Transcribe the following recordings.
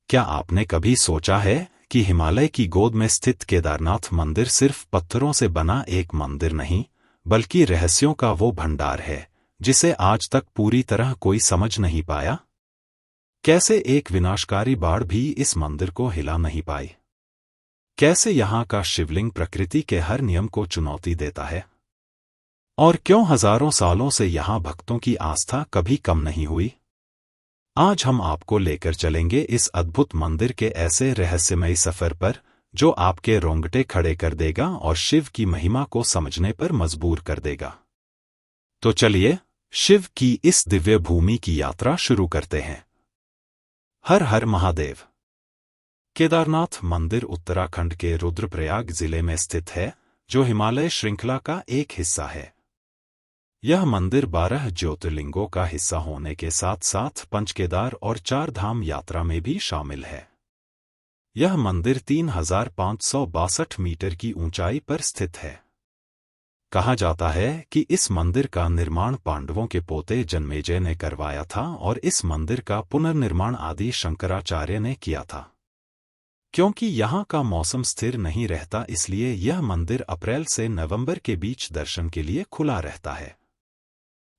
क्या आपने कभी सोचा है कि हिमालय की गोद में स्थित केदारनाथ मंदिर सिर्फ पत्थरों से बना एक मंदिर नहीं, बल्कि रहस्यों का वो भंडार है जिसे आज तक पूरी तरह कोई समझ नहीं पाया? कैसे एक विनाशकारी बाढ़ भी इस मंदिर को हिला नहीं पाई? कैसे यहाँ का शिवलिंग प्रकृति के हर नियम को चुनौती देता है? और क्यों हजारों सालों से यहाँ भक्तों की आस्था कभी कम नहीं हुई? आज हम आपको लेकर चलेंगे इस अद्भुत मंदिर के ऐसे रहस्यमयी सफर पर जो आपके रोंगटे खड़े कर देगा और शिव की महिमा को समझने पर मजबूर कर देगा। तो चलिए शिव की इस दिव्य भूमि की यात्रा शुरू करते हैं। हर हर महादेव। केदारनाथ मंदिर उत्तराखंड के रुद्रप्रयाग जिले में स्थित है, जो हिमालय श्रृंखला का एक हिस्सा है। यह मंदिर 12 ज्योतिर्लिंगों का हिस्सा होने के साथ साथ पंचकेदार और 4 धाम यात्रा में भी शामिल है। यह मंदिर 3562 मीटर की ऊंचाई पर स्थित है। कहा जाता है कि इस मंदिर का निर्माण पांडवों के पोते जन्मेजय ने करवाया था और इस मंदिर का पुनर्निर्माण आदि शंकराचार्य ने किया था। क्योंकि यहाँ का मौसम स्थिर नहीं रहता, इसलिए यह मंदिर अप्रैल से नवंबर के बीच दर्शन के लिए खुला रहता है।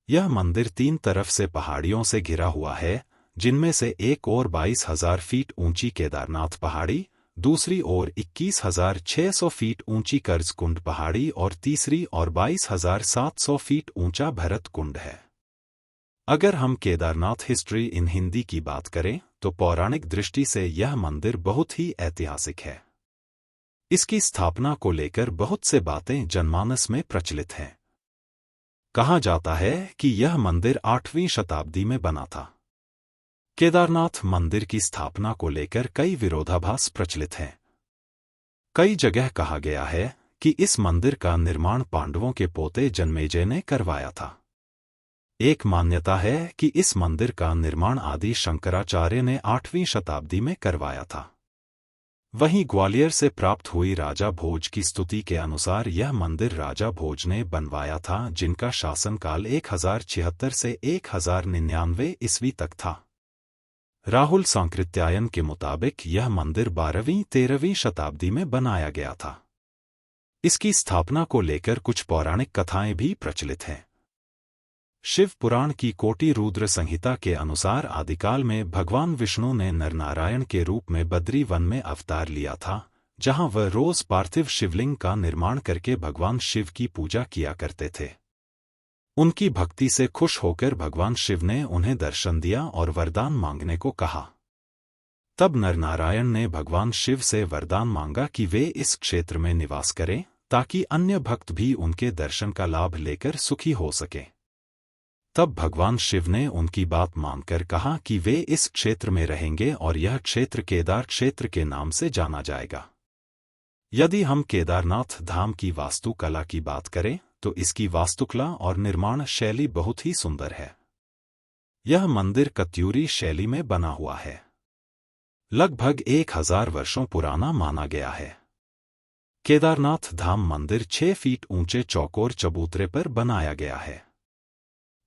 यह मंदिर 3 तरफ से पहाड़ियों से घिरा हुआ है, जिनमें से एक ओर 22,000 फीट ऊंची केदारनाथ पहाड़ी, दूसरी ओर 21,600 फीट ऊंची कर्जकुंड पहाड़ी और तीसरी ओर 22,700 फीट ऊंचा भरत कुंड है। अगर हम केदारनाथ हिस्ट्री इन हिंदी की बात करें तो पौराणिक दृष्टि से यह मंदिर बहुत ही ऐतिहासिक है। इसकी स्थापना को लेकर बहुत से बातें जनमानस में प्रचलित हैं। कहा जाता है कि यह मंदिर 8वीं शताब्दी में बना था। केदारनाथ मंदिर की स्थापना को लेकर कई विरोधाभास प्रचलित हैं। कई जगह कहा गया है कि इस मंदिर का निर्माण पांडवों के पोते जन्मेजय ने करवाया था। एक मान्यता है कि इस मंदिर का निर्माण आदि शंकराचार्य ने 8वीं शताब्दी में करवाया था। वहीं ग्वालियर से प्राप्त हुई राजा भोज की स्तुति के अनुसार यह मंदिर राजा भोज ने बनवाया था, जिनका शासनकाल 1076 से 1099 ईस्वी तक था। राहुल सांकृत्यायन के मुताबिक यह मंदिर 12वीं-13वीं शताब्दी में बनाया गया था। इसकी स्थापना को लेकर कुछ पौराणिक कथाएं भी प्रचलित हैं। शिव पुराण की कोटि रुद्र संहिता के अनुसार आदिकाल में भगवान विष्णु ने नरनारायण के रूप में बद्री वन में अवतार लिया था, जहां वह रोज पार्थिव शिवलिंग का निर्माण करके भगवान शिव की पूजा किया करते थे। उनकी भक्ति से खुश होकर भगवान शिव ने उन्हें दर्शन दिया और वरदान मांगने को कहा। तब नरनारायण ने भगवान शिव से वरदान मांगा कि वे इस क्षेत्र में निवास करें, ताकि अन्य भक्त भी उनके दर्शन का लाभ लेकर सुखी हो सकें। तब भगवान शिव ने उनकी बात मानकर कहा कि वे इस क्षेत्र में रहेंगे और यह क्षेत्र केदार क्षेत्र के नाम से जाना जाएगा। यदि हम केदारनाथ धाम की वास्तुकला की बात करें तो इसकी वास्तुकला और निर्माण शैली बहुत ही सुंदर है। यह मंदिर कत्यूरी शैली में बना हुआ है। लगभग 1000 वर्षों पुराना माना गया है। केदारनाथ धाम मंदिर 6 फीट ऊंचे चौकोर चबूतरे पर बनाया गया है।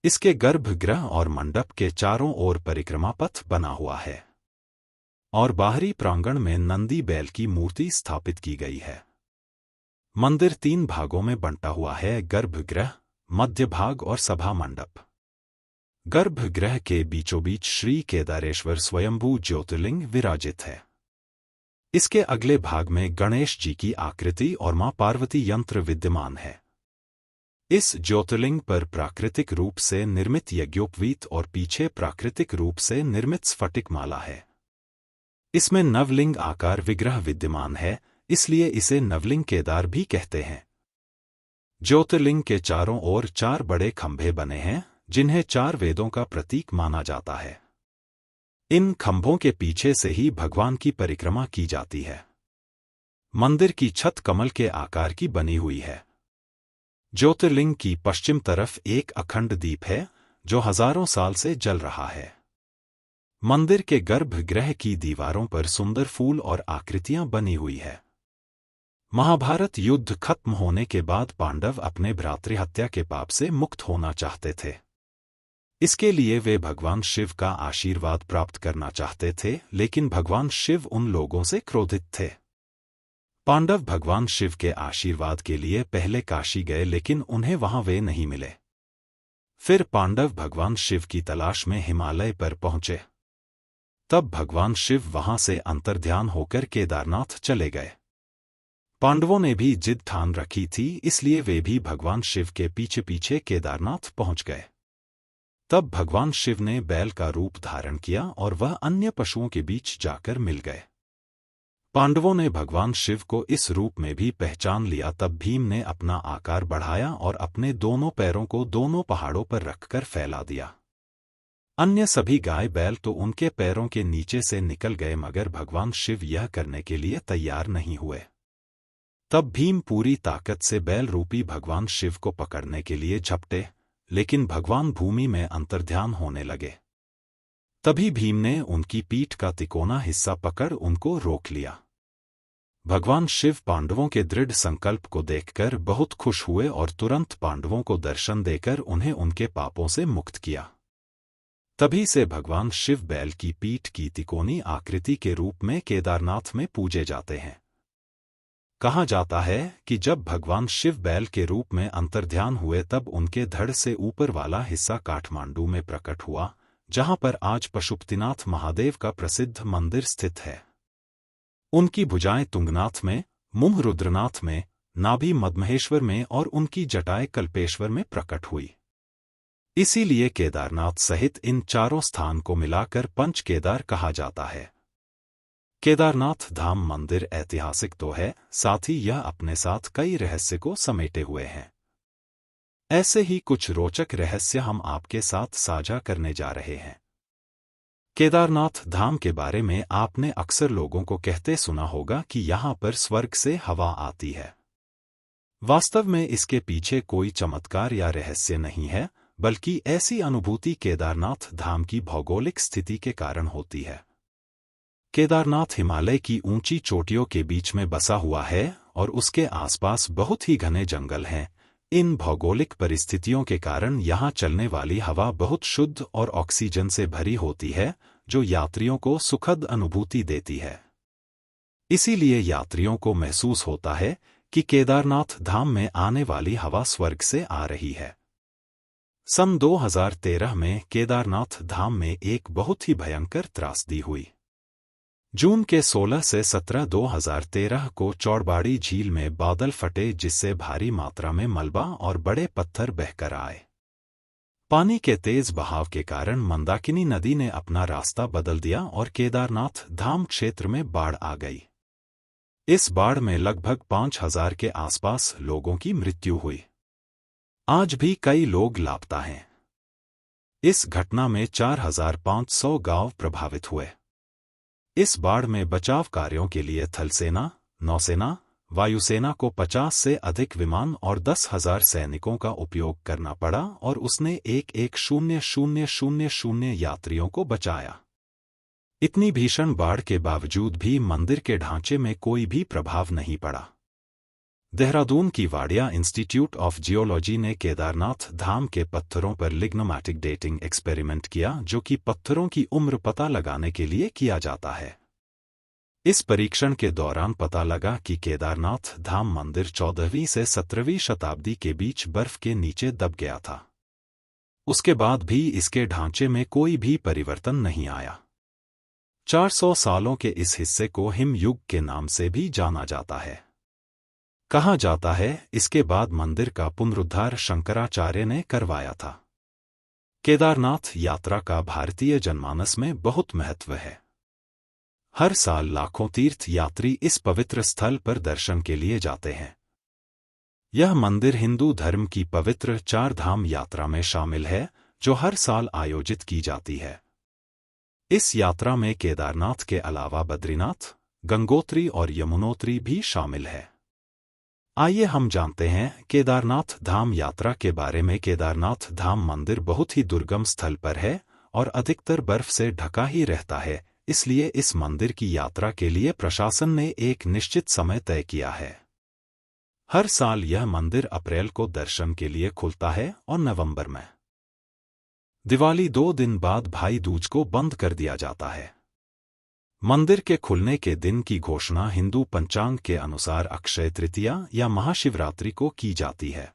इसके गर्भगृह और मंडप के चारों ओर परिक्रमा पथ बना हुआ है और बाहरी प्रांगण में नंदी बैल की मूर्ति स्थापित की गई है। मंदिर 3 भागों में बंटा हुआ है: गर्भगृह, मध्य भाग और सभा मंडप। गर्भगृह के बीचों बीच श्री केदारेश्वर स्वयंभू ज्योतिर्लिंग विराजित है। इसके अगले भाग में गणेश जी की आकृति और मां पार्वती यंत्र विद्यमान है। इस ज्योतिर्लिंग पर प्राकृतिक रूप से निर्मित यज्ञोपवीत और पीछे प्राकृतिक रूप से निर्मित स्फटिक माला है। इसमें नवलिंग आकार विग्रह विद्यमान है, इसलिए इसे नवलिंग केदार भी कहते हैं। ज्योतिर्लिंग के चारों ओर 4 बड़े खंभे बने हैं, जिन्हें 4 वेदों का प्रतीक माना जाता है। इन खंभों के पीछे से ही भगवान की परिक्रमा की जाती है। मंदिर की छत कमल के आकार की बनी हुई है। ज्योतिर्लिंग की पश्चिम तरफ एक अखंड दीप है, जो हजारों साल से जल रहा है। मंदिर के गर्भगृह की दीवारों पर सुंदर फूल और आकृतियां बनी हुई है। महाभारत युद्ध खत्म होने के बाद पांडव अपने भ्रातृहत्या के पाप से मुक्त होना चाहते थे। इसके लिए वे भगवान शिव का आशीर्वाद प्राप्त करना चाहते थे, लेकिन भगवान शिव उन लोगों से क्रोधित थे। पांडव भगवान शिव के आशीर्वाद के लिए पहले काशी गए, लेकिन उन्हें वहां वे नहीं मिले। फिर पांडव भगवान शिव की तलाश में हिमालय पर पहुंचे। तब भगवान शिव वहां से अंतर्ध्यान होकर केदारनाथ चले गए। पांडवों ने भी जिद ठान रखी थी, इसलिए वे भी भगवान शिव के पीछे पीछे केदारनाथ पहुंच गए। तब भगवान शिव ने बैल का रूप धारण किया और वह अन्य पशुओं के बीच जाकर मिल गए। पांडवों ने भगवान शिव को इस रूप में भी पहचान लिया। तब भीम ने अपना आकार बढ़ाया और अपने दोनों पैरों को दोनों पहाड़ों पर रखकर फैला दिया। अन्य सभी गाय बैल तो उनके पैरों के नीचे से निकल गए, मगर भगवान शिव यह करने के लिए तैयार नहीं हुए। तब भीम पूरी ताकत से बैल रूपी भगवान शिव को पकड़ने के लिए झपटे, लेकिन भगवान भूमि में अंतर्ध्यान होने लगे। तभी भीम ने उनकी पीठ का तिकोना हिस्सा पकड़ उनको रोक लिया। भगवान शिव पांडवों के दृढ़ संकल्प को देखकर बहुत खुश हुए और तुरंत पांडवों को दर्शन देकर उन्हें उनके पापों से मुक्त किया। तभी से भगवान शिव बैल की पीठ की तिकोनी आकृति के रूप में केदारनाथ में पूजे जाते हैं। कहा जाता है कि जब भगवान शिव बैल के रूप में अंतर्ध्यान हुए, तब उनके धड़ से ऊपर वाला हिस्सा काठमांडू में प्रकट हुआ, जहां पर आज पशुपतिनाथ महादेव का प्रसिद्ध मंदिर स्थित है। उनकी भुजाएं तुंगनाथ में, मुंह रुद्रनाथ में, नाभि मद्महेश्वर में और उनकी जटाएं कल्पेश्वर में प्रकट हुई। इसीलिए केदारनाथ सहित इन चारों स्थान को मिलाकर पंच केदार कहा जाता है। केदारनाथ धाम मंदिर ऐतिहासिक तो है, साथ ही यह अपने साथ कई रहस्य को समेटे हुए हैं। ऐसे ही कुछ रोचक रहस्य हम आपके साथ साझा करने जा रहे हैं। केदारनाथ धाम के बारे में आपने अक्सर लोगों को कहते सुना होगा कि यहाँ पर स्वर्ग से हवा आती है। वास्तव में इसके पीछे कोई चमत्कार या रहस्य नहीं है, बल्कि ऐसी अनुभूति केदारनाथ धाम की भौगोलिक स्थिति के कारण होती है। केदारनाथ हिमालय की ऊंची चोटियों के बीच में बसा हुआ है और उसके आसपास बहुत ही घने जंगल हैं। इन भौगोलिक परिस्थितियों के कारण यहाँ चलने वाली हवा बहुत शुद्ध और ऑक्सीजन से भरी होती है, जो यात्रियों को सुखद अनुभूति देती है। इसीलिए यात्रियों को महसूस होता है कि केदारनाथ धाम में आने वाली हवा स्वर्ग से आ रही है। सन 2013 में केदारनाथ धाम में एक बहुत ही भयंकर त्रासदी हुई। जून के 16 से 17 2013 को चौड़बाड़ी झील में बादल फटे, जिससे भारी मात्रा में मलबा और बड़े पत्थर बहकर आए। पानी के तेज बहाव के कारण मंदाकिनी नदी ने अपना रास्ता बदल दिया और केदारनाथ धाम क्षेत्र में बाढ़ आ गई। इस बाढ़ में लगभग 5000 के आसपास लोगों की मृत्यु हुई। आज भी कई लोग लापता हैं। इस घटना में 4500 गांव प्रभावित हुए। इस बाढ़ में बचाव कार्यों के लिए थलसेना, नौसेना, वायुसेना को 50 से अधिक विमान और 10,000 सैनिकों का उपयोग करना पड़ा और उसने 110,000 यात्रियों को बचाया। इतनी भीषण बाढ़ के बावजूद भी मंदिर के ढांचे में कोई भी प्रभाव नहीं पड़ा। देहरादून की वाडिया इंस्टीट्यूट ऑफ जियोलॉजी ने केदारनाथ धाम के पत्थरों पर लिग्नोमैटिक डेटिंग एक्सपेरिमेंट किया, जो कि पत्थरों की उम्र पता लगाने के लिए किया जाता है। इस परीक्षण के दौरान पता लगा कि केदारनाथ धाम मंदिर 14वीं से 17वीं शताब्दी के बीच बर्फ के नीचे दब गया था। उसके बाद भी इसके ढांचे में कोई भी परिवर्तन नहीं आया। 400 सालों के इस हिस्से को हिम युग के नाम से भी जाना जाता है। कहा जाता है इसके बाद मंदिर का पुनरुद्धार शंकराचार्य ने करवाया था। केदारनाथ यात्रा का भारतीय जनमानस में बहुत महत्व है। हर साल लाखों तीर्थ यात्री इस पवित्र स्थल पर दर्शन के लिए जाते हैं। यह मंदिर हिंदू धर्म की पवित्र 4 धाम यात्रा में शामिल है, जो हर साल आयोजित की जाती है। इस यात्रा में केदारनाथ के अलावा बद्रीनाथ, गंगोत्री और यमुनोत्री भी शामिल है। आइए हम जानते हैं केदारनाथ धाम यात्रा के बारे में। केदारनाथ धाम मंदिर बहुत ही दुर्गम स्थल पर है और अधिकतर बर्फ से ढका ही रहता है, इसलिए इस मंदिर की यात्रा के लिए प्रशासन ने एक निश्चित समय तय किया है। हर साल यह मंदिर अप्रैल को दर्शन के लिए खुलता है और नवंबर में दिवाली 2 दिन बाद भाई दूज को बंद कर दिया जाता है। मंदिर के खुलने के दिन की घोषणा हिंदू पंचांग के अनुसार अक्षय तृतीया या महाशिवरात्रि को की जाती है।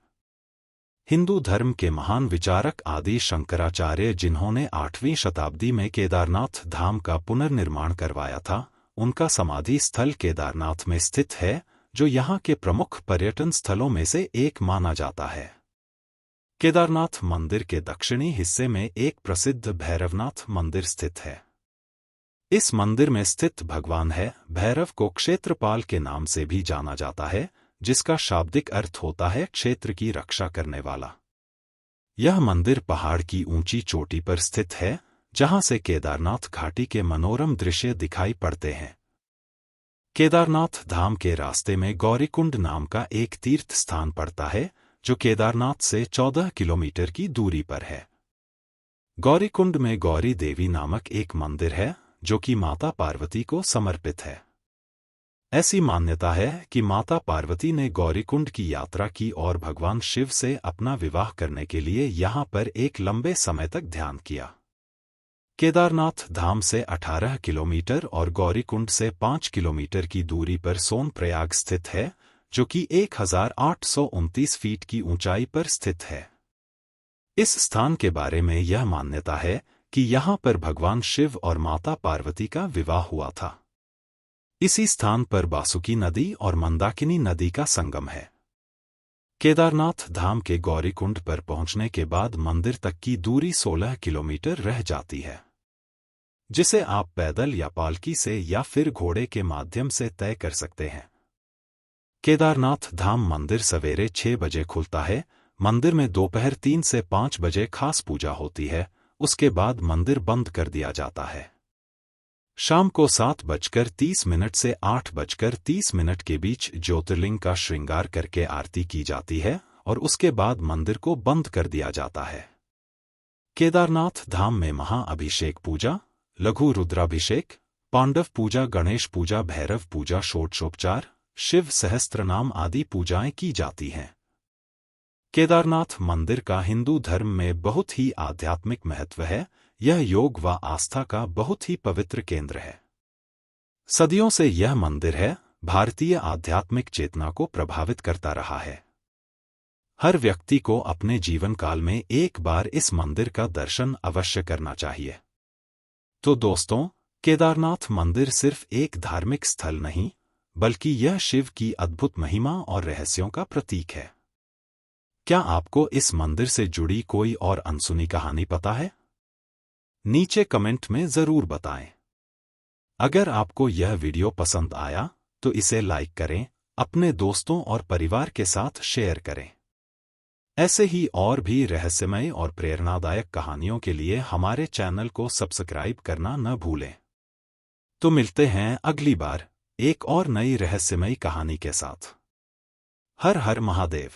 हिंदू धर्म के महान विचारक आदि शंकराचार्य, जिन्होंने 8वीं शताब्दी में केदारनाथ धाम का पुनर्निर्माण करवाया था, उनका समाधि स्थल केदारनाथ में स्थित है, जो यहाँ के प्रमुख पर्यटन स्थलों में से एक माना जाता है। केदारनाथ मंदिर के दक्षिणी हिस्से में एक प्रसिद्ध भैरवनाथ मंदिर स्थित है। इस मंदिर में स्थित भगवान है भैरव को क्षेत्रपाल के नाम से भी जाना जाता है, जिसका शाब्दिक अर्थ होता है क्षेत्र की रक्षा करने वाला। यह मंदिर पहाड़ की ऊंची चोटी पर स्थित है, जहां से केदारनाथ घाटी के मनोरम दृश्य दिखाई पड़ते हैं। केदारनाथ धाम के रास्ते में गौरीकुंड नाम का एक तीर्थ स्थान पड़ता है, जो केदारनाथ से 14 किलोमीटर की दूरी पर है। गौरीकुंड में गौरी देवी नामक एक मंदिर है, जो कि माता पार्वती को समर्पित है। ऐसी मान्यता है कि माता पार्वती ने गौरीकुंड की यात्रा की और भगवान शिव से अपना विवाह करने के लिए यहाँ पर एक लंबे समय तक ध्यान किया। केदारनाथ धाम से 18 किलोमीटर और गौरीकुंड से 5 किलोमीटर की दूरी पर सोनप्रयाग स्थित है, जो कि 1829 फीट की ऊंचाई पर स्थित है। इस स्थान के बारे में यह मान्यता है कि यहाँ पर भगवान शिव और माता पार्वती का विवाह हुआ था। इसी स्थान पर बासुकी नदी और मंदाकिनी नदी का संगम है। केदारनाथ धाम के गौरीकुंड पर पहुंचने के बाद मंदिर तक की दूरी 16 किलोमीटर रह जाती है, जिसे आप पैदल या पालकी से या फिर घोड़े के माध्यम से तय कर सकते हैं। केदारनाथ धाम मंदिर सवेरे 6 बजे खुलता है। मंदिर में दोपहर 3 से 5 बजे खास पूजा होती है, उसके बाद मंदिर बंद कर दिया जाता है। शाम को 7:30 से 8:30 के बीच ज्योतिर्लिंग का श्रृंगार करके आरती की जाती है और उसके बाद मंदिर को बंद कर दिया जाता है। केदारनाथ धाम में महाअभिषेक पूजा, लघु रुद्राभिषेक, पांडव पूजा, गणेश पूजा, भैरव पूजा, षोडशोपचार, शिव सहस्त्रनाम आदि पूजाएं की जाती हैं। केदारनाथ मंदिर का हिंदू धर्म में बहुत ही आध्यात्मिक महत्व है। यह योग व आस्था का बहुत ही पवित्र केंद्र है। सदियों से यह मंदिर है भारतीय आध्यात्मिक चेतना को प्रभावित करता रहा है। हर व्यक्ति को अपने जीवन काल में एक बार इस मंदिर का दर्शन अवश्य करना चाहिए। तो दोस्तों, केदारनाथ मंदिर सिर्फ एक धार्मिक स्थल नहीं, बल्कि यह शिव की अद्भुत महिमा और रहस्यों का प्रतीक है। क्या आपको इस मंदिर से जुड़ी कोई और अनसुनी कहानी पता है? नीचे कमेंट में जरूर बताएं। अगर आपको यह वीडियो पसंद आया तो इसे लाइक करें, अपने दोस्तों और परिवार के साथ शेयर करें। ऐसे ही और भी रहस्यमय और प्रेरणादायक कहानियों के लिए हमारे चैनल को सब्सक्राइब करना न भूलें। तो मिलते हैं अगली बार एक और नई रहस्यमयी कहानी के साथ। हर हर महादेव।